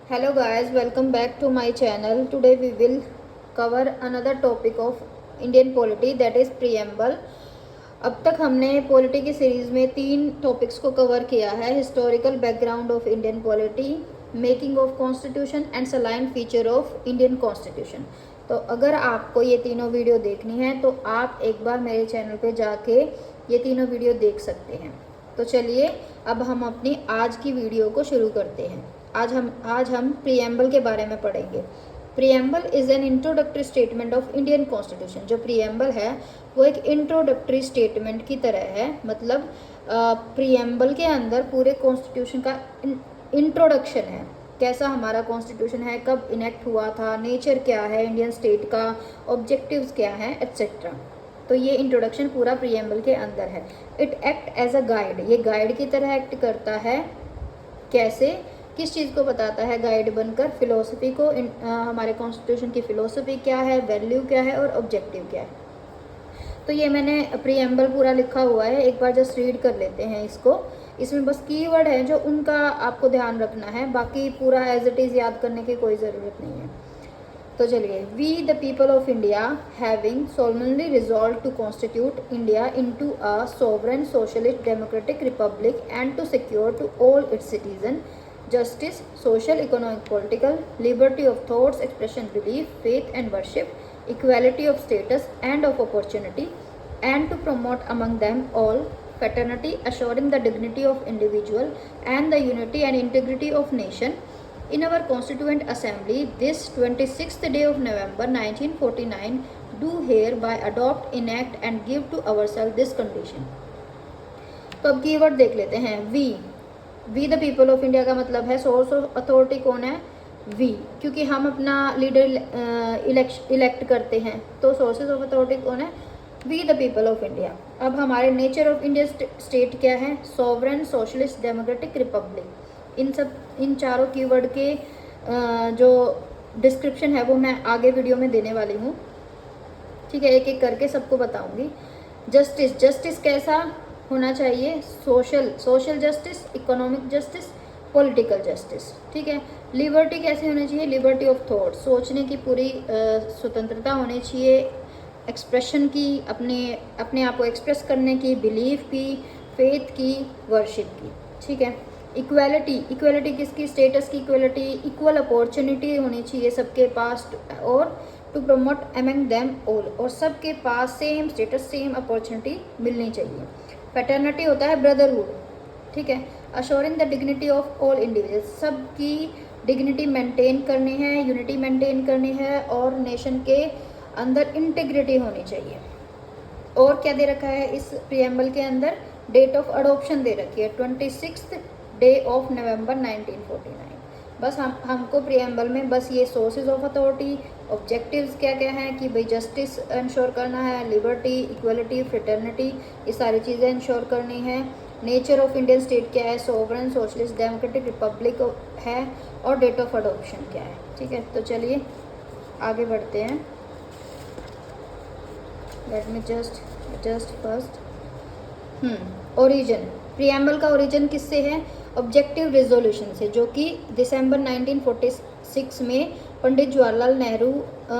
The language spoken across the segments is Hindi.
Hello guys, welcome back to my channel. Today we will cover another topic of Indian polity, that is preamble. अब तक हमने पॉलिटी की सीरीज में 3 टॉपिक्स को कवर किया है: historical background of Indian polity, making of constitution and saline feature of Indian constitution. तो अगर आपको ये तीनों वीडियो देखनी है तो आप एक बार मेरे चैनल पे जाके ये तीनों वीडियो देख सकते हैं। तो चलिए अब हम अपनी आज की वीडियो को शुरू करते हैं। आज हम प्रीएम्बल के बारे में पढ़ेंगे। Preamble is an introductory statement of Indian constitution. जो प्रीएम्बल है वो एक इंट्रोडक्टरी स्टेटमेंट की तरह है, मतलब प्रीएम्बल के अंदर पूरे कॉन्स्टिट्यूशन का इंट्रोडक्शन है। कैसा हमारा कॉन्स्टिट्यूशन है, कब इनेक्ट हुआ था, नेचर क्या है इंडियन स्टेट का, ऑब्जेक्टिव्स क्या हैं, एट्सेट्रा। तो ये इंट्रोडक्शन पूरा प्रीएम्बल के अंदर है। It act as a guide, ये गाइड की तरह एक्ट करता है। कैसे, किस चीज़ को बताता है गाइड बनकर? फिलोसफी को, हमारे कॉन्स्टिट्यूशन की फिलोसफी क्या है, वैल्यू क्या है और ऑब्जेक्टिव क्या है। तो ये मैंने प्रीएम्बल पूरा लिखा हुआ है, एक बार जस्ट रीड कर लेते हैं इसको। इसमें बस कीवर्ड है जो उनका आपको ध्यान रखना है, बाकी पूरा एज इट इज़ याद करने की कोई ज़रूरत नहीं है। तो चलिए, we the people of India having solemnly resolved to constitute India into a sovereign socialist democratic republic and to secure to all its citizens justice, social, economic, political, liberty of thoughts, expression, belief, faith and worship, equality of status and of opportunity, and to promote among them all fraternity, assuring the dignity of individual and the unity and integrity of nation. In our Constituent Assembly, this 26th day of November 1949, do hereby adopt, enact and give to ourselves this condition. तो अब कीवर्ड देख लेते हैं। We the people of India का मतलब है सोर्स ऑफ अथॉरिटी कौन है? वी, क्योंकि हम अपना लीडर इलेक्ट करते हैं, तो सोर्सेज ऑफ अथॉरिटी कौन है? We the people of India. अब हमारे नेचर ऑफ इंडियन स्टेट क्या है? Sovereign, socialist, democratic, republic. इन चारों कीवर्ड के जो डिस्क्रिप्शन है वो मैं आगे वीडियो में देने वाली हूँ। ठीक है, एक एक करके सबको बताऊंगी। जस्टिस कैसा होना चाहिए? Social justice, economic justice, political justice. ठीक है। लिबर्टी कैसे होनी चाहिए? लिबर्टी ऑफ थॉट, सोचने की पूरी स्वतंत्रता होनी चाहिए, एक्सप्रेशन की, अपने आप को एक्सप्रेस करने की, बिलीफ की, फेथ की, वर्शिप की। ठीक है। इक्वालिटी किसकी? स्टेटस की इक्वालिटी, इक्वल अपॉर्चुनिटी होनी चाहिए सबके पास, और to promote among them all, और सबके पास सेम स्टेटस, सेम अपॉर्चुनिटी मिलनी चाहिए। पैटर्निटी होता है ब्रदरहुड। ठीक है। Assuring the dignity of all individuals, सबकी डिग्निटी मेंटेन करनी है, यूनिटी मेंटेन करनी है, और नेशन के अंदर इंटीग्रिटी होनी चाहिए। और क्या दे रखा है इस प्रीएम्बल के अंदर? डेट ऑफ अडोप्शन दे रखी है 26 डे ऑफ नवंबर 1949। बस हमको प्रीएम्बल में बस ये सोर्सेज ऑफ अथॉरिटी, ऑब्जेक्टिव्स क्या क्या हैं कि भाई जस्टिस इंश्योर करना है, लिबर्टी, इक्वलिटी, फ्रेटर्निटी, ये सारी चीज़ें इंश्योर करनी है। नेचर ऑफ इंडियन स्टेट क्या है? सोवरेन, सोशलिस्ट, डेमोक्रेटिक, रिपब्लिक है, और डेट ऑफ अडोप्शन क्या है। ठीक है, तो चलिए आगे बढ़ते हैं। Let me just first origin. Preamble का ओरिजिन किससे है? ऑब्जेक्टिव रेजोल्यूशन से, जो कि दिसंबर 1946 में पंडित जवाहरलाल नेहरू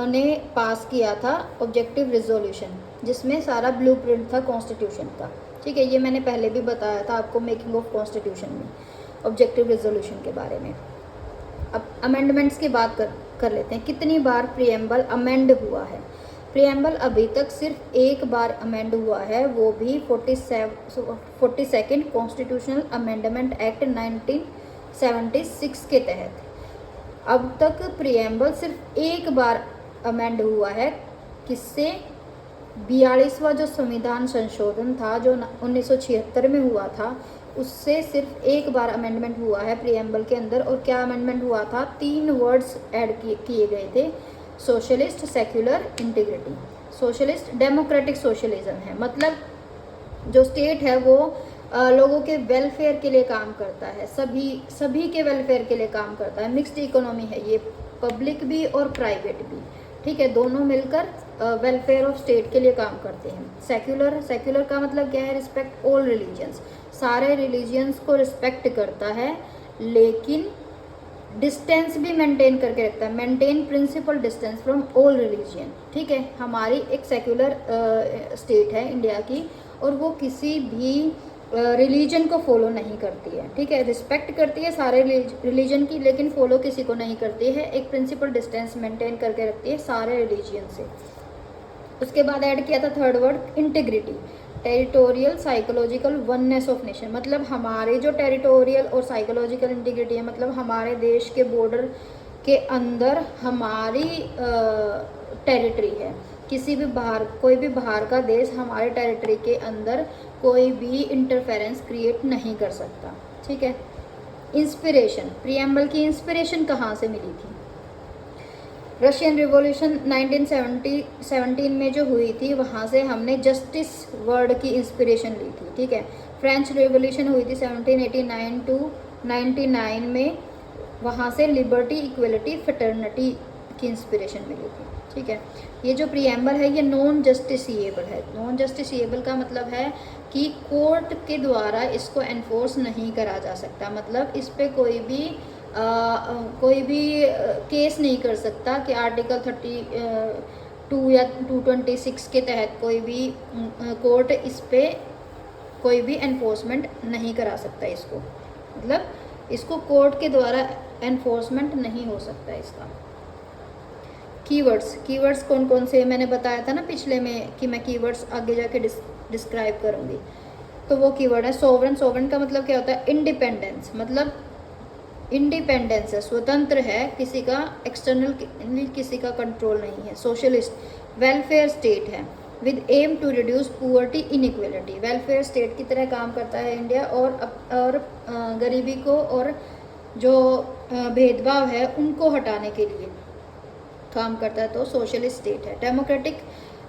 ने पास किया था ऑब्जेक्टिव रेजोल्यूशन, जिसमें सारा ब्लूप्रिंट था कॉन्स्टिट्यूशन का। ठीक है, ये मैंने पहले भी बताया था आपको मेकिंग ऑफ कॉन्स्टिट्यूशन में, ऑब्जेक्टिव रेजोल्यूशन के बारे में। अब अमेंडमेंट्स की बात कर लेते हैं। कितनी बार प्रीएम्बल अमेंड हुआ है? प्रीएम्बल अभी तक सिर्फ एक बार अमेंड हुआ है, वो भी 42nd कॉन्स्टिट्यूशनल अमेंडमेंट एक्ट 1976 के तहत। अब तक प्रीएम्बल सिर्फ एक बार अमेंड हुआ है। किससे? 42वां जो संविधान संशोधन था, जो 1976 में हुआ था, उससे सिर्फ एक बार अमेंडमेंट हुआ है प्रीएम्बल के अंदर। और क्या अमेंडमेंट हुआ था? 3 वर्ड्स ऐड किए गए थे: socialist, secular, integrity. Socialist democratic socialism है, मतलब जो स्टेट है वो लोगों के वेलफेयर के लिए काम करता है, सभी के वेलफेयर के लिए काम करता है। मिक्स्ड इकोनॉमी है ये, पब्लिक भी और प्राइवेट भी। ठीक है, दोनों मिलकर वेलफेयर ऑफ स्टेट के लिए काम करते हैं। सेक्युलर का मतलब क्या है? रिस्पेक्ट ऑल रिलीजन्स, सारे रिलीजियंस को रिस्पेक्ट करता है, लेकिन डिस्टेंस भी मेंटेन करके रखता है, maintain principle distance from all religion. ठीक है, हमारी एक सेक्युलर स्टेट है इंडिया की, और वो किसी भी रिलीजन को फॉलो नहीं करती है। ठीक है, रिस्पेक्ट करती है सारे रिलीजन की, लेकिन फॉलो किसी को नहीं करती है। एक प्रिंसिपल डिस्टेंस मेंटेन करके रखती है सारे रिलीजियन से। उसके बाद ऐड किया था third word integrity, territorial psychological oneness of nation. मतलब हमारे जो टेरिटोरियल और साइकोलॉजिकल इंटीग्रिटी है, मतलब हमारे देश के बॉर्डर के अंदर हमारी टेरिटरी है। किसी भी बाहर, कोई भी बाहर का देश हमारे टेरिटरी के अंदर कोई भी इंटरफेरेंस क्रिएट नहीं कर सकता। ठीक है। इंस्पिरेशन, प्रीएम्बल की इंस्पिरेशन कहाँ से मिली थी? रशियन रिवॉल्यूशन 1917 में जो हुई थी, वहाँ से हमने जस्टिस वर्ड की इंस्पिरेशन ली थी। ठीक है। फ्रेंच रिवॉल्यूशन हुई थी 1789 टू 99 में, वहाँ से लिबर्टी, इक्वलिटी, फ्रेटर्निटी की इंस्पिरेशन मिली थी। ठीक है। ये जो प्रीएम्बल है ये नॉन जस्टिसिएबल है। नॉन जस्टिसिएबल का मतलब है कि कोर्ट के द्वारा इसको एनफोर्स नहीं करा जा सकता। मतलब इस पे कोई भी केस नहीं कर सकता कि आर्टिकल 32 या 226 के तहत कोई भी कोर्ट इस पे कोई भी एनफोर्समेंट नहीं करा सकता इसको। मतलब इसको कोर्ट के द्वारा एनफोर्समेंट नहीं हो सकता इसका। कीवर्ड्स कौन कौन से, मैंने बताया था ना पिछले में कि मैं कीवर्ड्स आगे जाके डिस्क्राइब करूँगी। तो वो कीवर्ड है सोवरेन। सोवरेन का मतलब क्या होता है? इंडिपेंडेंस। मतलब इंडिपेंडेंस है, स्वतंत्र है, किसी का एक्सटर्नल किसी का कंट्रोल नहीं है। सोशलिस्ट, वेलफेयर स्टेट है with aim to reduce poverty inequality. Welfare state की तरह काम करता है इंडिया, और गरीबी को और जो भेदभाव है उनको हटाने के लिए काम करता है, तो सोशलिस्ट स्टेट है। Democratic,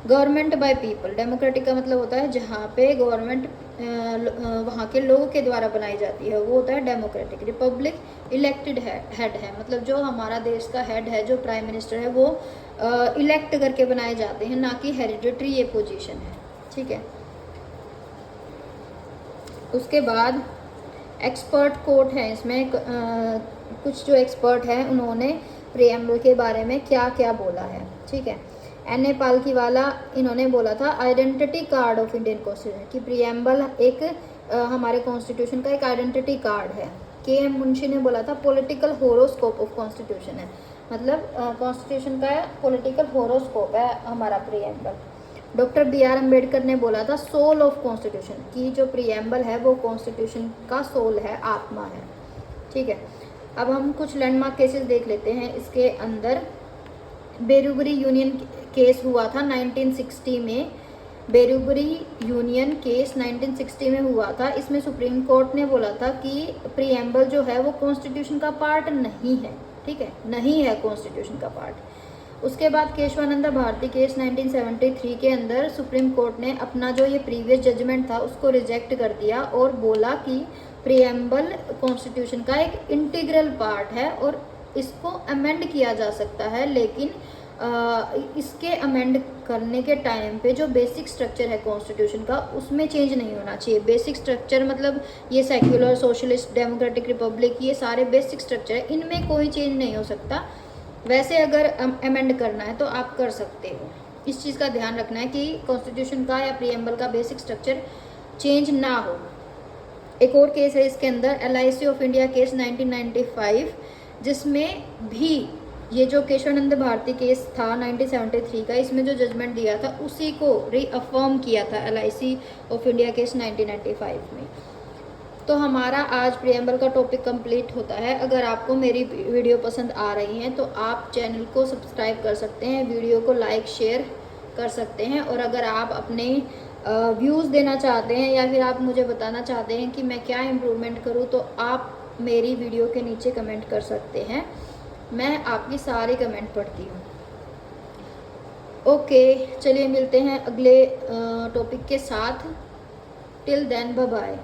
government by people. Democratic का मतलब होता है जहाँ पे गवर्नमेंट वहाँ के लोगों के द्वारा बनाई जाती है, वो होता है डेमोक्रेटिक। रिपब्लिक, इलेक्टेड हेड है, मतलब जो हमारा देश का हेड है, जो प्राइम मिनिस्टर है, वो इलेक्ट करके बनाए जाते हैं, ना कि हेरिडिटरी ये पोजीशन है। ठीक है। उसके बाद एक्सपर्ट कोट है इसमें, कुछ जो एक्सपर्ट हैं उन्होंने प्रीएम्बल के बारे में क्या क्या बोला है। ठीक है। एन.ए. पालकीवाला, इन्होंने बोला था identity card of Indian constitution, कि प्रीएम्बल एक हमारे कॉन्स्टिट्यूशन का एक आइडेंटिटी कार्ड है। के.एम. मुंशी ने बोला था पॉलिटिकल होरोस्कोप ऑफ कॉन्स्टिट्यूशन है, मतलब कॉन्स्टिट्यूशन का पॉलिटिकल होरोस्कोप है हमारा प्रीएम्बल। Doctor B R. अम्बेडकर ने बोला था सोल ऑफ कॉन्स्टिट्यूशन, की जो प्रीएम्बल है वो कॉन्स्टिट्यूशन का सोल है, आत्मा है। ठीक है। अब हम कुछ लैंडमार्क केसेस देख लेते हैं इसके अंदर। बेरूबरी यूनियन केस हुआ था 1960 में। बेरूबरी यूनियन केस 1960 में हुआ था। इसमें सुप्रीम कोर्ट ने बोला था कि प्रीएम्बल जो है वो कॉन्स्टिट्यूशन का पार्ट नहीं है। ठीक है, नहीं है कॉन्स्टिट्यूशन का पार्ट। उसके बाद केशवानंद भारती केस 1973 के अंदर सुप्रीम कोर्ट ने अपना जो ये प्रीवियस जजमेंट था उसको रिजेक्ट कर दिया और बोला कि प्रीएम्बल कॉन्स्टिट्यूशन का एक इंटीग्रल पार्ट है और इसको अमेंड किया जा सकता है, लेकिन इसके अमेंड करने के टाइम पे जो बेसिक स्ट्रक्चर है कॉन्स्टिट्यूशन का उसमें चेंज नहीं होना चाहिए। बेसिक स्ट्रक्चर मतलब ये सेक्युलर, सोशलिस्ट, डेमोक्रेटिक, रिपब्लिक, ये सारे बेसिक स्ट्रक्चर है, इनमें कोई चेंज नहीं हो सकता। वैसे अगर अमेंड करना है तो आप कर सकते हो। इस चीज़ का ध्यान रखना है कि कॉन्स्टिट्यूशन का या प्रीएम्बल का बेसिक स्ट्रक्चर चेंज ना हो। एक और केस है इसके अंदर, LIC ऑफ इंडिया केस 1995, जिसमें भी ये जो केशवानंद भारती केस था 1973 का, इसमें जो जजमेंट दिया था उसी को रीअफर्म किया था LIC ऑफ इंडिया केस 1995 में। तो हमारा आज प्रीएम्बल का टॉपिक कंप्लीट होता है। अगर आपको मेरी वीडियो पसंद आ रही है तो आप चैनल को सब्सक्राइब कर सकते हैं, वीडियो को लाइक शेयर कर सकते हैं, और अगर आप अपने व्यूज़ देना चाहते हैं या फिर आप मुझे बताना चाहते हैं कि मैं क्या इम्प्रूवमेंट करूं, तो आप मेरी वीडियो के नीचे कमेंट कर सकते हैं। मैं आपकी सारी कमेंट पढ़ती हूँ। ओके, चलिए मिलते हैं अगले टॉपिक के साथ। Till then bye bye.